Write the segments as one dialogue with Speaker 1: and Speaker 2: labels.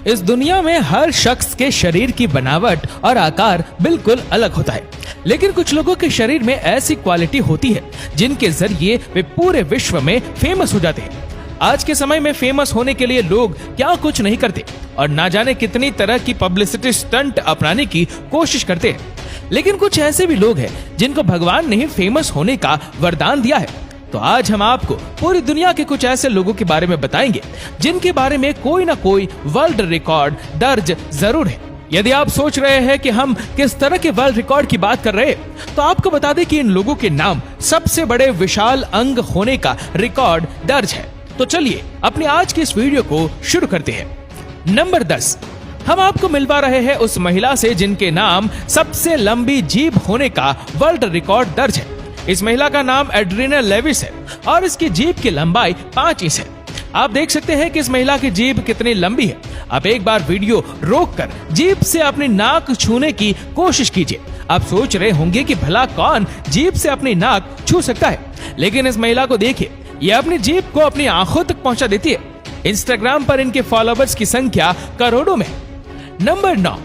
Speaker 1: इस दुनिया में हर शख्स के शरीर की बनावट और आकार बिल्कुल अलग होता है, लेकिन कुछ लोगों के शरीर में ऐसी क्वालिटी होती है जिनके जरिए वे पूरे विश्व में फेमस हो जाते हैं। आज के समय में फेमस होने के लिए लोग क्या कुछ नहीं करते और ना जाने कितनी तरह की पब्लिसिटी स्टंट अपनाने की कोशिश करते हैं, लेकिन कुछ ऐसे भी लोग हैं जिनको भगवान ने ही फेमस होने का वरदान दिया है। तो आज हम आपको पूरी दुनिया के कुछ ऐसे लोगों के बारे में बताएंगे जिनके बारे में कोई ना कोई वर्ल्ड रिकॉर्ड दर्ज जरूर है। यदि आप सोच रहे हैं कि हम किस तरह के वर्ल्ड रिकॉर्ड की बात कर रहे हैं, तो आपको बता दें कि इन लोगों के नाम सबसे बड़े विशाल अंग होने का रिकॉर्ड दर्ज है। तो चलिए अपनी आज की इस वीडियो को शुरू करते हैं। नंबर 10, हम आपको मिलवा रहे हैं उस महिला से जिनके नाम सबसे लंबी जीभ होने का वर्ल्ड रिकॉर्ड दर्ज है। इस महिला का नाम एड्रीना लेविस है और इसकी जीभ की लंबाई 5 इंच है। आप देख सकते हैं कि इस महिला की जीभ कितनी लंबी है। आप एक बार वीडियो रोककर जीभ से अपनी नाक छूने की कोशिश कीजिए। आप सोच रहे होंगे कि भला कौन जीभ से अपनी नाक छू सकता है, लेकिन इस महिला को देखिए, यह अपनी जीभ को अपनी आंखों तक पहुंचा देती है। इंस्टाग्राम पर इनके फॉलोवर्स की संख्या करोड़ों में। नंबर 9,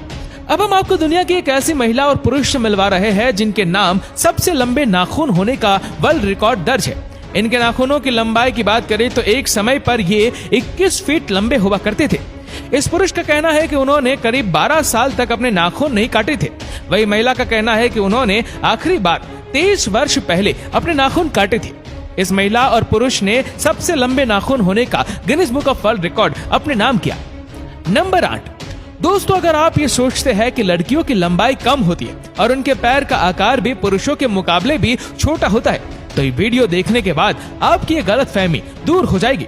Speaker 1: अब हम आपको दुनिया की एक ऐसी महिला और पुरुष से मिलवा रहे हैं जिनके नाम सबसे लंबे नाखून होने का वर्ल्ड रिकॉर्ड दर्ज है। इनके नाखूनों की लंबाई की बात करें तो एक समय पर ये 21 फीट लंबे हुआ करते थे। इस पुरुष का कहना है कि उन्होंने करीब 12 साल तक अपने नाखून नहीं काटे थे। वही महिला का कहना है कि उन्होंने आखिरी बार 23 वर्ष पहले अपने नाखून काटे थे। इस महिला और पुरुष ने सबसे लंबे नाखून होने का Guinness book of world record अपने नाम किया। नंबर 8, दोस्तों, अगर आप ये सोचते हैं कि लड़कियों की लंबाई कम होती है और उनके पैर का आकार भी पुरुषों के मुकाबले भी छोटा होता है, तो ये वीडियो देखने के बाद आपकी ये गलतफहमी दूर हो जाएगी।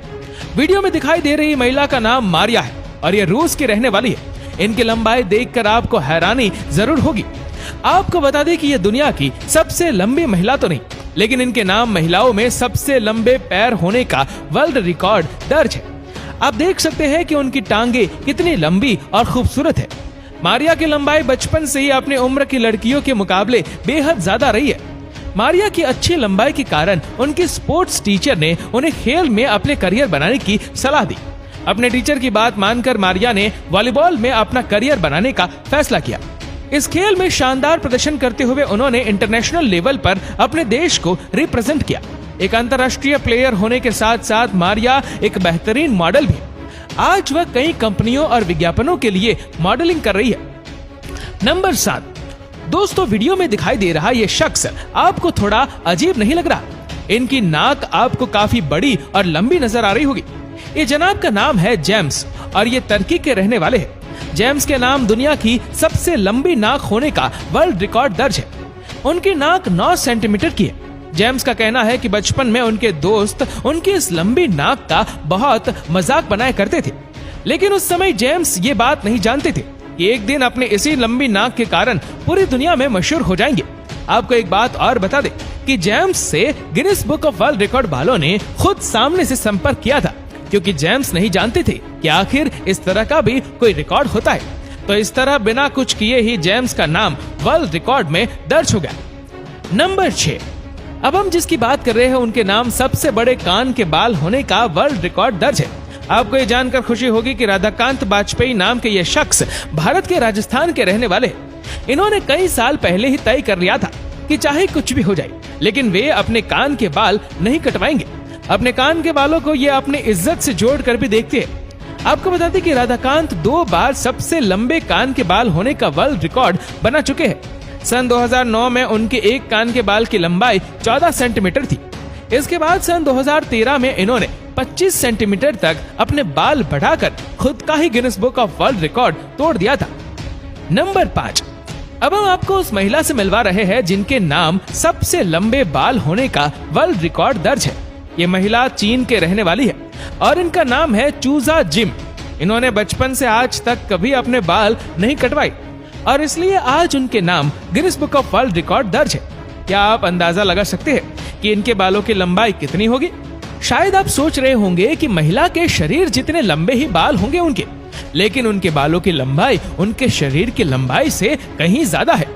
Speaker 1: वीडियो में दिखाई दे रही महिला का नाम मारिया है और ये रूस की रहने वाली है। इनकी लंबाई देखकर आपको हैरानी जरूर होगी। आपको बता दें कि ये दुनिया की सबसे लंबी महिला तो नहीं, लेकिन इनके नाम महिलाओं में सबसे लंबे पैर होने का वर्ल्ड रिकॉर्ड दर्ज है। आप देख सकते हैं कि उनकी टांगे कितनी लंबी और खूबसूरत है। मारिया की लंबाई बचपन से ही अपनी उम्र की लड़कियों के मुकाबले बेहद ज्यादा रही है। मारिया की अच्छी लंबाई के कारण उनकी स्पोर्ट्स टीचर ने उन्हें खेल में अपने करियर बनाने की सलाह दी। अपने टीचर की बात मानकर मारिया ने वॉलीबॉल में अपना करियर बनाने का फैसला किया। इस खेल में शानदार प्रदर्शन करते हुए उन्होंने इंटरनेशनल लेवल पर अपने देश को रिप्रेजेंट किया। एक अंतर्राष्ट्रीय प्लेयर होने के साथ साथ मारिया एक बेहतरीन मॉडल भी। आज वह कई कंपनियों और विज्ञापनों के लिए मॉडलिंग कर रही है। नंबर 7, दोस्तों, वीडियो में दिखाई दे रहा ये शख्स आपको थोड़ा अजीब नहीं लग रहा? इनकी नाक आपको काफी बड़ी और लंबी नजर आ रही होगी। ये जनाब का नाम है जेम्स और ये तुर्की के रहने वाले हैं। जेम्स के नाम दुनिया की सबसे लंबी नाक होने का वर्ल्ड रिकॉर्ड दर्ज है। उनकी नाक 9 सेंटीमीटर की है। जेम्स का कहना है कि बचपन में उनके दोस्त उनकी इस लंबी नाक का बहुत मजाक बनाया करते थे, लेकिन उस समय जेम्स ये बात नहीं जानते थे कि एक दिन अपने इसी लंबी नाक के कारण पूरी दुनिया में मशहूर हो जाएंगे। आपको एक बात और बता दें कि जेम्स से Guinness book of world record वालों ने खुद सामने से संपर्क किया था, क्योंकि जेम्स नहीं जानते थे कि आखिर इस तरह का भी कोई रिकॉर्ड होता है। तो इस तरह बिना कुछ किए ही जेम्स का नाम वर्ल्ड रिकॉर्ड में दर्ज हो गया। नंबर 6, अब हम जिसकी बात कर रहे हैं उनके नाम सबसे बड़े कान के बाल होने का वर्ल्ड रिकॉर्ड दर्ज है। आपको ये जानकर खुशी होगी कि राधाकांत वाजपेयी नाम के ये शख्स भारत के राजस्थान के रहने वाले हैं। इन्होंने कई साल पहले ही तय कर लिया था कि चाहे कुछ भी हो जाए, लेकिन वे अपने कान के बाल नहीं कटवाएंगे। अपने कान के बालों को ये अपनी इज्जत से जोड़ कर भी देखते हैं। आपको बता दें कि राधाकांत 2 बार सबसे लंबे कान के बाल होने का वर्ल्ड रिकॉर्ड बना चुके हैं। सन 2009 में उनके एक कान के बाल की लंबाई 14 सेंटीमीटर थी। इसके बाद सन 2013 में इन्होंने 25 सेंटीमीटर तक अपने बाल बढ़ाकर खुद का ही Guinness book of world record तोड़ दिया था। नंबर 5, अब हम आपको उस महिला से मिलवा रहे हैं जिनके नाम सबसे लंबे बाल होने का वर्ल्ड रिकॉर्ड दर्ज है। ये महिला चीन के रहने वाली है और इनका नाम है चूजा जिम। इन्होंने बचपन से आज तक कभी अपने बाल नहीं कटवाए और इसलिए आज उनके नाम Guinness book of world record दर्ज है। क्या आप अंदाजा लगा सकते हैं कि इनके बालों की लंबाई कितनी होगी? शायद आप सोच रहे होंगे कि महिला के शरीर जितने लंबे ही बाल होंगे उनके, लेकिन उनके बालों की लंबाई उनके शरीर की लंबाई से कहीं ज्यादा है।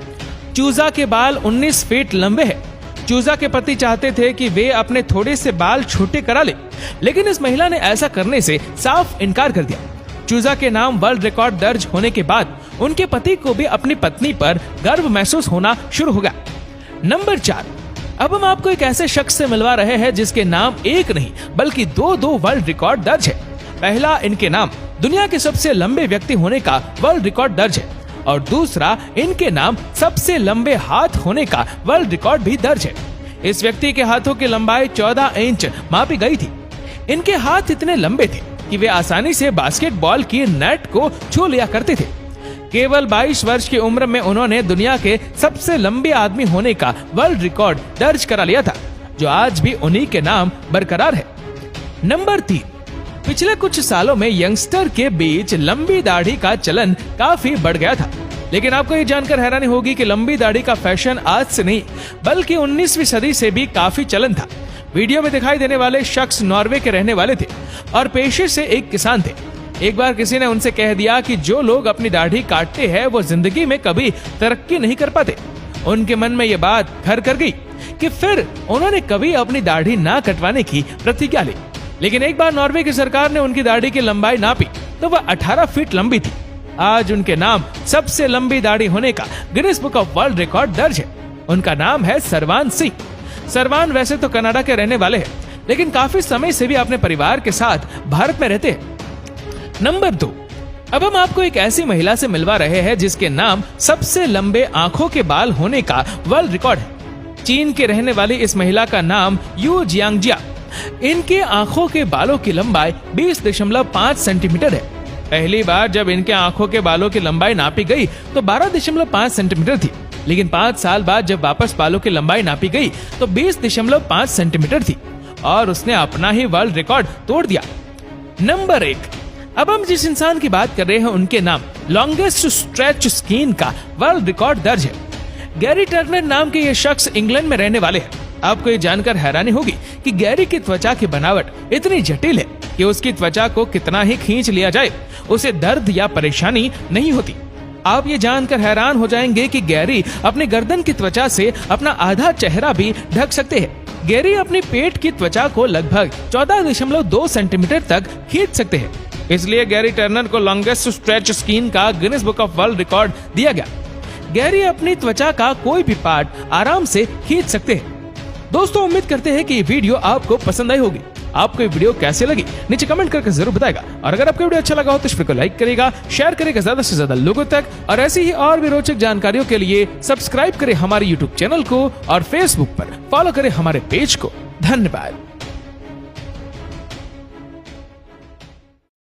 Speaker 1: चूजा के बाल 19 फीट लंबे हैं। चूजा के पति चाहते थे कि वे अपने थोड़े से बाल छोटे करा ले, लेकिन इस महिला ने ऐसा करने से साफ इनकार कर दिया। चूजा के नाम वर्ल्ड रिकॉर्ड दर्ज होने के बाद उनके पति को भी अपनी पत्नी पर गर्व महसूस होना शुरू हो गया। नंबर 4, अब हम आपको एक ऐसे शख्स से मिलवा रहे हैं जिसके नाम एक नहीं बल्कि दो वर्ल्ड रिकॉर्ड दर्ज है। पहला, इनके नाम दुनिया के सबसे लंबे व्यक्ति होने का वर्ल्ड रिकॉर्ड दर्ज है और दूसरा, इनके नाम सबसे लंबे हाथ होने का वर्ल्ड रिकॉर्ड भी दर्ज है। इस व्यक्ति के हाथों की लंबाई 14 इंच मापी गई थी। इनके हाथ इतने लंबे थे कि वे आसानी से बास्केटबॉल की नेट को छू लिया करते थे। केवल 22 वर्ष की उम्र में उन्होंने दुनिया के सबसे लंबे आदमी होने का वर्ल्ड रिकॉर्ड दर्ज करा लिया था, जो आज भी उन्हीं के नाम बरकरार है। नंबर 3, पिछले कुछ सालों में यंगस्टर के बीच लंबी दाढ़ी का चलन काफी बढ़ गया था, लेकिन आपको ये जानकर हैरानी होगी कि लंबी दाढ़ी का फैशन आज से नहीं बल्कि 19वीं सदी से भी काफी चलन था। वीडियो में दिखाई देने वाले शख्स नॉर्वे के रहने वाले थे और पेशे से एक किसान थे। एक बार किसी ने उनसे कह दिया कि जो लोग अपनी दाढ़ी काटते हैं वो जिंदगी में कभी तरक्की नहीं कर पाते। उनके मन में ये बात घर कर गई कि फिर उन्होंने कभी अपनी दाढ़ी ना कटवाने की प्रतिज्ञा ली। लेकिन एक बार नॉर्वे की सरकार ने उनकी दाढ़ी की लंबाई नापी तो वह 18 फीट लंबी थी। आज उनके नाम सबसे लंबी दाढ़ी होने का Guinness book of world record दर्ज है। उनका नाम है सरवान सिंह। सरवान वैसे तो कनाडा के रहने वाले हैं, लेकिन काफी समय से भी अपने परिवार के साथ भारत में रहते हैं। नंबर 2, अब हम आपको एक ऐसी महिला से मिलवा रहे हैं जिसके नाम सबसे लंबे आंखों के बाल होने का वर्ल्ड रिकॉर्ड है। चीन के रहने वाली इस महिला का नाम यू जियांगजिया। इनके आंखों के बालों की लंबाई 20.5 सेंटीमीटर है। पहली बार जब इनके आंखों के बालों की लंबाई नापी गई तो 12.5 सेंटीमीटर थी, लेकिन 5 साल बाद जब वापस बालों की लंबाई नापी गई तो 20.5 सेंटीमीटर थी और उसने अपना ही वर्ल्ड रिकॉर्ड तोड़ दिया। नंबर 1, अब हम जिस इंसान की बात कर रहे हैं उनके नाम लॉन्गेस्ट स्ट्रेच स्किन का वर्ल्ड रिकॉर्ड दर्ज है। गैरी टर्नर नाम के ये शख्स इंग्लैंड में रहने वाले हैं। आपको ये जानकर हैरानी होगी कि गैरी की त्वचा की बनावट इतनी जटिल है कि उसकी त्वचा को कितना ही खींच लिया जाए उसे दर्द या परेशानी नहीं होती। आप ये जानकर हैरान हो जाएंगे कि गैरी अपने गर्दन की त्वचा से अपना आधा चेहरा भी ढक सकते हैं। गैरी अपने पेट की त्वचा को लगभग 14.2 सेंटीमीटर तक खींच सकते हैं। इसलिए गैरी टर्नर को लॉन्गेस्ट स्ट्रेच स्किन का Guinness book of world record दिया गया। गैरी अपनी त्वचा का कोई भी पार्ट आराम से खींच सकते हैं। दोस्तों, उम्मीद करते हैं कि ये वीडियो आपको पसंद आई होगी। आपको ये वीडियो कैसे लगी नीचे कमेंट करके जरूर बताएगा और अगर आपको वीडियो अच्छा लगा हो तो इस वीडियो को लाइक करेगा, शेयर करेगा ज्यादा से ज्यादा लोगों तक और ऐसी ही और भी रोचक जानकारियों के लिए सब्सक्राइब करें हमारे YouTube चैनल को और Facebook पर फॉलो करें हमारे पेज को। धन्यवाद।